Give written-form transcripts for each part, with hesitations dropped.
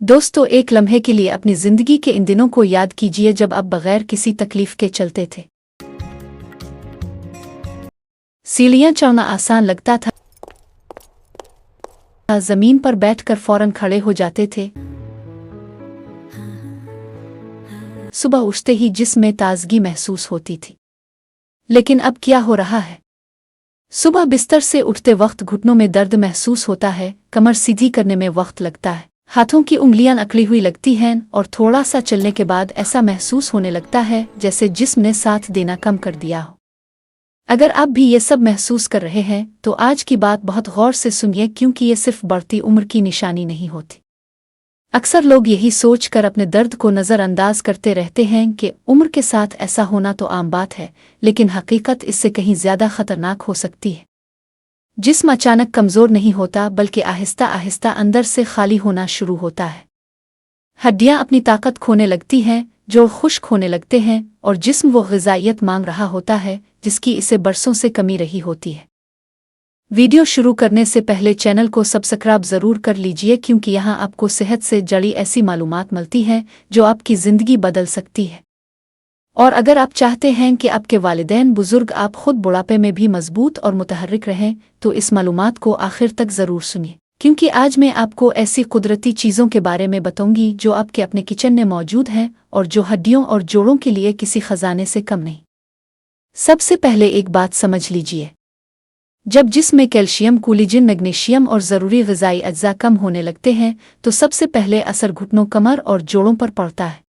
दोस्तों, एक लम्हे के लिए अपनी जिंदगी के इन दिनों को याद कीजिए जब आप बगैर किसी तकलीफ के चलते थे। सीढ़ियां चढ़ना आसान लगता था, जमीन पर बैठकर फौरन खड़े हो जाते थे। सुबह उठते ही जिस्म में ताजगी महसूस होती थी। लेकिन अब क्या हो रहा है? सुबह बिस्तर से उठते वक्त घुटनों में दर्द महसूस होता है, कमर सीधी करने में वक्त लगता है, हाथों की उंगलियां अकड़ी हुई लगती हैं और थोड़ा सा चलने के बाद ऐसा महसूस होने लगता है जैसे जिस्म ने साथ देना कम कर दिया हो। अगर आप भी ये सब महसूस कर रहे हैं तो आज की बात बहुत गौर से सुनिए, क्योंकि ये सिर्फ बढ़ती उम्र की निशानी नहीं होती। अक्सर लोग यही सोचकर अपने दर्द को नज़रअंदाज करते रहते हैं कि उम्र के साथ ऐसा होना तो आम बात है, लेकिन हकीकत इससे कहीं ज़्यादा खतरनाक हो सकती है। जिस्म अचानक कमज़ोर नहीं होता, बल्कि आहिस्ता आहिस्ता अंदर से खाली होना शुरू होता है। हड्डियां अपनी ताकत खोने लगती हैं, जोड़ खुश्क होने लगते हैं और जिस्म वो ग़िज़ाइयत मांग रहा होता है जिसकी इसे बरसों से कमी रही होती है। वीडियो शुरू करने से पहले चैनल को सब्सक्राइब ज़रूर कर लीजिए, क्योंकि यहाँ आपको सेहत से जुड़ी ऐसी मालूमात मिलती हैं जो आपकी ज़िंदगी बदल सकती है। और अगर आप चाहते हैं कि आपके वालिदैन बुज़ुर्ग आप खुद बुढ़ापे में भी मजबूत और मुतहर्रिक रहें, तो इस मालूमात को आखिर तक ज़रूर सुनिए, क्योंकि आज मैं आपको ऐसी कुदरती चीज़ों के बारे में बताऊंगी जो आपके अपने किचन में मौजूद हैं और जो हड्डियों और जोड़ों के लिए किसी खजाने से कम नहीं। सबसे पहले एक बात समझ लीजिए, जब जिस्म में कैल्शियम, कोलेजन, मैग्नीशियम और ज़रूरी ग़िज़ाई अज्जा कम होने लगते हैं तो सबसे पहले असर घुटनों, कमर और जोड़ों पर पड़ता है।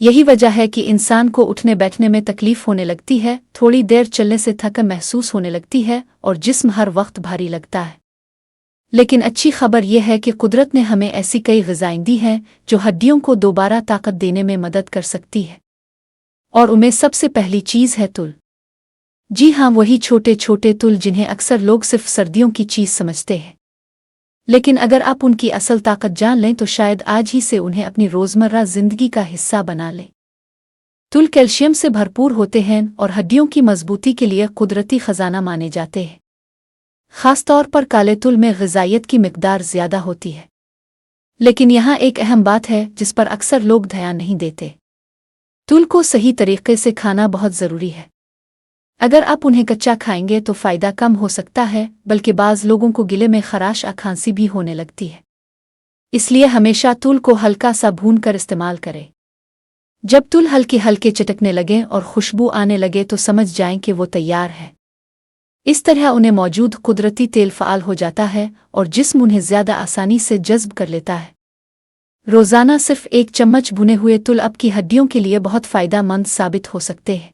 यही वजह है कि इंसान को उठने बैठने में तकलीफ होने लगती है, थोड़ी देर चलने से थकन महसूस होने लगती है और जिस्म हर वक्त भारी लगता है। लेकिन अच्छी खबर यह है कि कुदरत ने हमें ऐसी कई ग़िज़ाएं दी हैं जो हड्डियों को दोबारा ताकत देने में मदद कर सकती है। और उनमें सबसे पहली चीज़ है तुल। जी हाँ, वही छोटे छोटे तुल जिन्हें अक्सर लोग सिर्फ सर्दियों की चीज़ समझते हैं। लेकिन अगर आप उनकी असल ताकत जान लें तो शायद आज ही से उन्हें अपनी रोज़मर्रा ज़िंदगी का हिस्सा बना लें। तुल कैल्शियम से भरपूर होते हैं और हड्डियों की मजबूती के लिए कुदरती ख़जाना माने जाते हैं। ख़ास तौर पर काले तुल में ग़िज़ाइयत की मिक़दार ज़्यादा होती है। लेकिन यहाँ एक अहम बात है जिस पर अक्सर लोग ध्यान नहीं देते। तुल को सही तरीके से खाना बहुत ज़रूरी है। अगर आप उन्हें कच्चा खाएंगे तो फ़ायदा कम हो सकता है, बल्कि बाज़ लोगों को गिले में खराश या खांसी भी होने लगती है। इसलिए हमेशा तुल को हल्का सा भून कर इस्तेमाल करें। जब तुल हल्के हल्के चटकने लगे और खुशबू आने लगे तो समझ जाएं कि वो तैयार है। इस तरह उन्हें मौजूद कुदरती तेल फ़ाल हो जाता है और जिस्म उन्हें ज़्यादा आसानी से जज़्ब कर लेता है। रोज़ाना सिर्फ 1 चम्मच भुने हुए तुल आपकी हड्डियों के लिए बहुत फ़ायदेमंद साबित हो सकते हैं।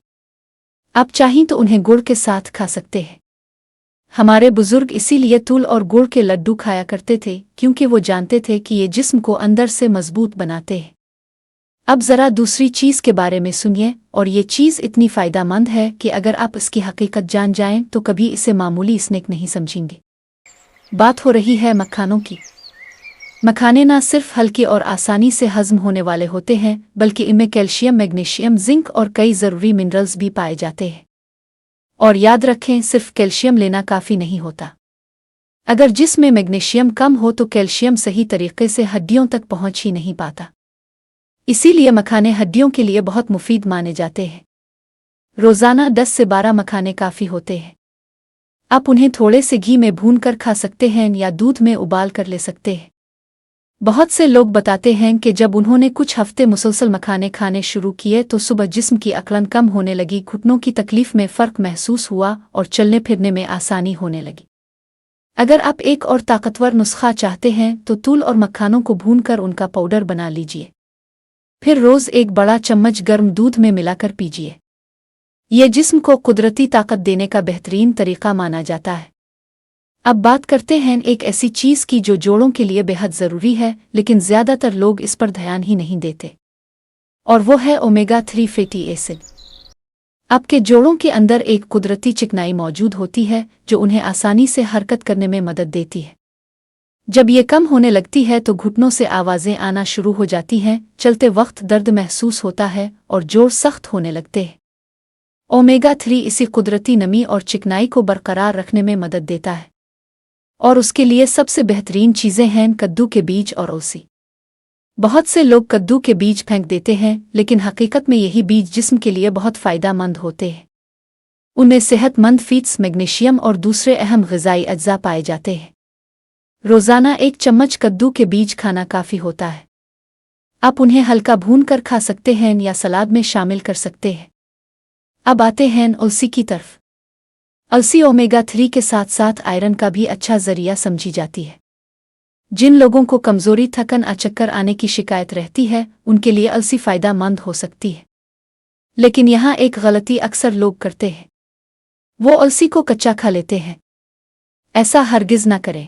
आप चाहें तो उन्हें गुड़ के साथ खा सकते हैं। हमारे बुजुर्ग इसीलिए तुल और गुड़ के लड्डू खाया करते थे, क्योंकि वो जानते थे कि ये जिस्म को अंदर से मजबूत बनाते हैं। अब ज़रा दूसरी चीज़ के बारे में सुनिए, और ये चीज़ इतनी फ़ायदेमंद है कि अगर आप इसकी हकीकत जान जाएं तो कभी इसे मामूली स्नैक नहीं समझेंगे। बात हो रही है मखानों की। मखाने ना सिर्फ हल्के और आसानी से हज़म होने वाले होते हैं, बल्कि इनमें कैल्शियम, मैग्नीशियम, जिंक और कई ज़रूरी मिनरल्स भी पाए जाते हैं। और याद रखें, सिर्फ कैल्शियम लेना काफ़ी नहीं होता। अगर जिस्म में मैग्नीशियम कम हो तो कैल्शियम सही तरीके से हड्डियों तक पहुंच ही नहीं पाता। इसीलिए मखाने हड्डियों के लिए बहुत मुफीद माने जाते हैं। रोज़ाना 10 से 12 मखाने काफ़ी होते हैं। आप उन्हें थोड़े से घी में भून कर खा सकते हैं या दूध में उबाल कर ले सकते हैं। बहुत से लोग बताते हैं कि जब उन्होंने कुछ हफ्ते मुसलसल मखाने खाने शुरू किए तो सुबह जिस्म की अकड़न कम होने लगी, घुटनों की तकलीफ में फ़र्क महसूस हुआ और चलने फिरने में आसानी होने लगी। अगर आप एक और ताकतवर नुस्खा चाहते हैं तो तुल और मखानों को भूनकर उनका पाउडर बना लीजिए। फिर रोज़ 1 बड़ा चम्मच गर्म दूध में मिलाकर पीजिए। ये जिस्म को कुदरती ताकत देने का बेहतरीन तरीका माना जाता है। अब बात करते हैं एक ऐसी चीज़ की जो जोड़ों के लिए बेहद ज़रूरी है, लेकिन ज़्यादातर लोग इस पर ध्यान ही नहीं देते, और वो है ओमेगा 3 फैटी एसिड। आपके जोड़ों के अंदर एक कुदरती चिकनाई मौजूद होती है जो उन्हें आसानी से हरकत करने में मदद देती है। जब ये कम होने लगती है तो घुटनों से आवाज़ें आना शुरू हो जाती हैं, चलते वक्त दर्द महसूस होता है और जोड़ सख्त होने लगते हैं। ओमेगा 3 इसी कुदरती नमी और चिकनाई को बरकरार रखने में मदद देता है, और उसके लिए सबसे बेहतरीन चीज़ें हैं कद्दू के बीज और अलसी। बहुत से लोग कद्दू के बीज फेंक देते हैं, लेकिन हकीकत में यही बीज जिस्म के लिए बहुत फ़ायदेमंद होते हैं। उनमें सेहतमंद फीट्स, मैग्नीशियम और दूसरे अहम ग़िज़ाई अज्जा पाए जाते हैं। रोज़ाना 1 चम्मच कद्दू के बीज खाना काफ़ी होता है। आप उन्हें हल्का भून कर खा सकते हैं या सलाद में शामिल कर सकते हैं। अब आते हैं अलसी की तरफ। अलसी ओमेगा 3 के साथ साथ आयरन का भी अच्छा ज़रिया समझी जाती है। जिन लोगों को कमज़ोरी, थकन, चक्कर आने की शिकायत रहती है, उनके लिए अलसी फ़ायदेमंद हो सकती है। लेकिन यहाँ एक गलती अक्सर लोग करते हैं, वो अलसी को कच्चा खा लेते हैं। ऐसा हरगिज़ ना करें।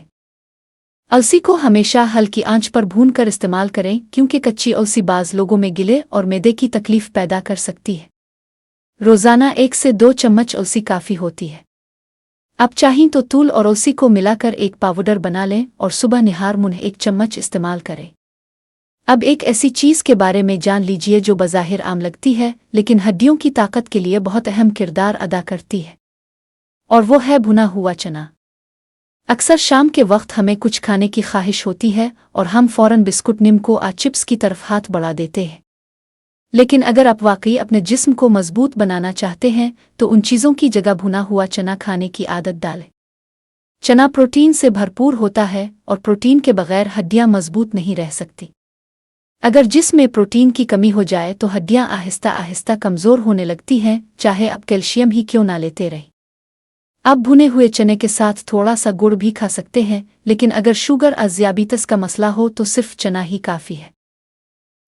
अलसी को हमेशा हल्की आंच पर भून कर इस्तेमाल करें, क्योंकि कच्ची अलसी बाज़ लोगों में गिले और मैदे की तकलीफ़ पैदा कर सकती है। रोज़ाना 1 से 2 चम्मच अलसी काफ़ी होती है। आप चाहें तो तूल और अलसी को मिलाकर एक पाउडर बना लें और सुबह निहार मुन्ह 1 चम्मच इस्तेमाल करें। अब एक ऐसी चीज़ के बारे में जान लीजिए जो बज़ाहिर आम लगती है, लेकिन हड्डियों की ताकत के लिए बहुत अहम किरदार अदा करती है, और वो है भुना हुआ चना। अक्सर शाम के वक्त हमें कुछ खाने की ख्वाहिश होती है और हम फ़ौरन बिस्कुट, निम्को और चिप्स की तरफ हाथ बढ़ा देते हैं। लेकिन अगर आप वाकई अपने जिस्म को मजबूत बनाना चाहते हैं, तो उन चीज़ों की जगह भुना हुआ चना खाने की आदत डालें। चना प्रोटीन से भरपूर होता है और प्रोटीन के बगैर हड्डियां मजबूत नहीं रह सकती। अगर जिस्म में प्रोटीन की कमी हो जाए तो हड्डियां आहिस्ता आहिस्ता कमज़ोर होने लगती हैं, चाहे आप कैल्शियम ही क्यों ना लेते रहें। आप भुने हुए चने के साथ थोड़ा सा गुड़ भी खा सकते हैं, लेकिन अगर शुगर और ज़ियाबितस का मसला हो तो सिर्फ चना ही काफ़ी है।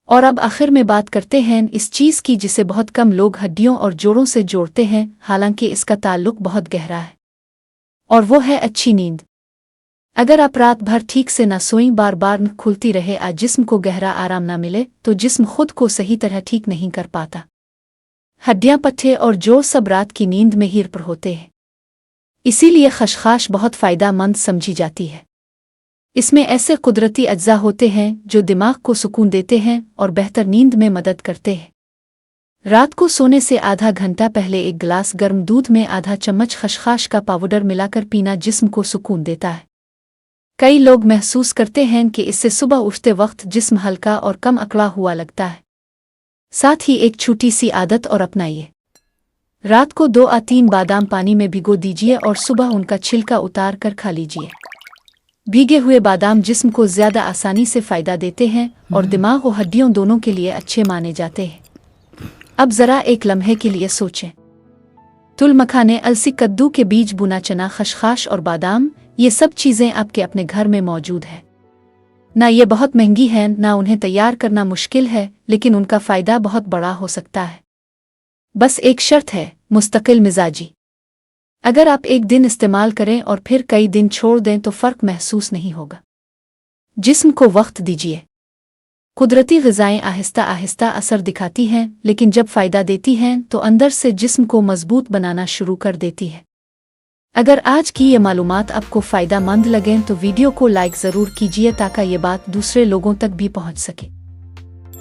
और अब आखिर में बात करते हैं इस चीज़ की जिसे बहुत कम लोग हड्डियों और जोड़ों से जोड़ते हैं, हालांकि इसका ताल्लुक बहुत गहरा है, और वो है अच्छी नींद। अगर आप रात भर ठीक से न सोएं, बार बार न खुलती रहे, आज जिस्म को गहरा आराम न मिले, तो जिस्म खुद को सही तरह ठीक नहीं कर पाता। हड्डियां, पट्टे और जोड़ सब रात की नींद में ही पर होते हैं। इसीलिए खशखाश बहुत फ़ायदेमंद समझी जाती है। इसमें ऐसे कुदरती अज्जा होते हैं जो दिमाग को सुकून देते हैं और बेहतर नींद में मदद करते हैं। रात को सोने से आधा घंटा पहले 1 गिलास गर्म दूध में आधा चम्मच खसखस का पाउडर मिलाकर पीना जिस्म को सुकून देता है। कई लोग महसूस करते हैं कि इससे सुबह उठते वक्त जिस्म हल्का और कम अकड़ा हुआ लगता है। साथ ही एक छोटी सी आदत और अपनाइए। रात को 2 या 3 बादाम पानी में भिगो दीजिए और सुबह उनका छिलका उतार कर खा लीजिए। भीगे हुए बादाम जिस्म को ज़्यादा आसानी से फ़ायदा देते हैं और दिमाग और हड्डियों दोनों के लिए अच्छे माने जाते हैं। अब ज़रा एक लम्हे के लिए सोचें। तुल मखाने, अलसी, कद्दू के बीज, भुना चना, खसखस और बादाम, ये सब चीज़ें आपके अपने घर में मौजूद हैं। ना ये बहुत महंगी हैं, ना उन्हें तैयार करना मुश्किल है, लेकिन उनका फ़ायदा बहुत बड़ा हो सकता है। बस एक शर्त है, मुस्तकिल मिजाजी। अगर आप एक दिन इस्तेमाल करें और फिर कई दिन छोड़ दें तो फ़र्क महसूस नहीं होगा। जिस्म को वक्त दीजिए। कुदरती ग़िज़ाएँ आहिस्ता आहिस्ता असर दिखाती हैं, लेकिन जब फ़ायदा देती हैं तो अंदर से जिस्म को मजबूत बनाना शुरू कर देती है। अगर आज की ये मालूमात आपको फ़ायदेमंद लगें तो वीडियो को लाइक ज़रूर कीजिए ताकि ये बात दूसरे लोगों तक भी पहुंच सके।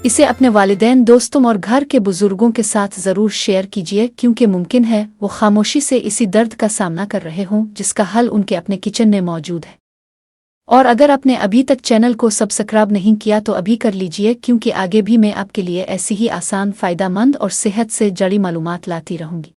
इसे अपने वालिदैन, दोस्तों और घर के बुजुर्गों के साथ ज़रूर शेयर कीजिए, क्योंकि मुमकिन है वो खामोशी से इसी दर्द का सामना कर रहे हों जिसका हल उनके अपने किचन में मौजूद है। और अगर आपने अभी तक चैनल को सब्सक्राइब नहीं किया तो अभी कर लीजिए, क्योंकि आगे भी मैं आपके लिए ऐसी ही आसान, फ़ायदेमंद और सेहत से जुड़ी मालूमात लाती रहूँगी।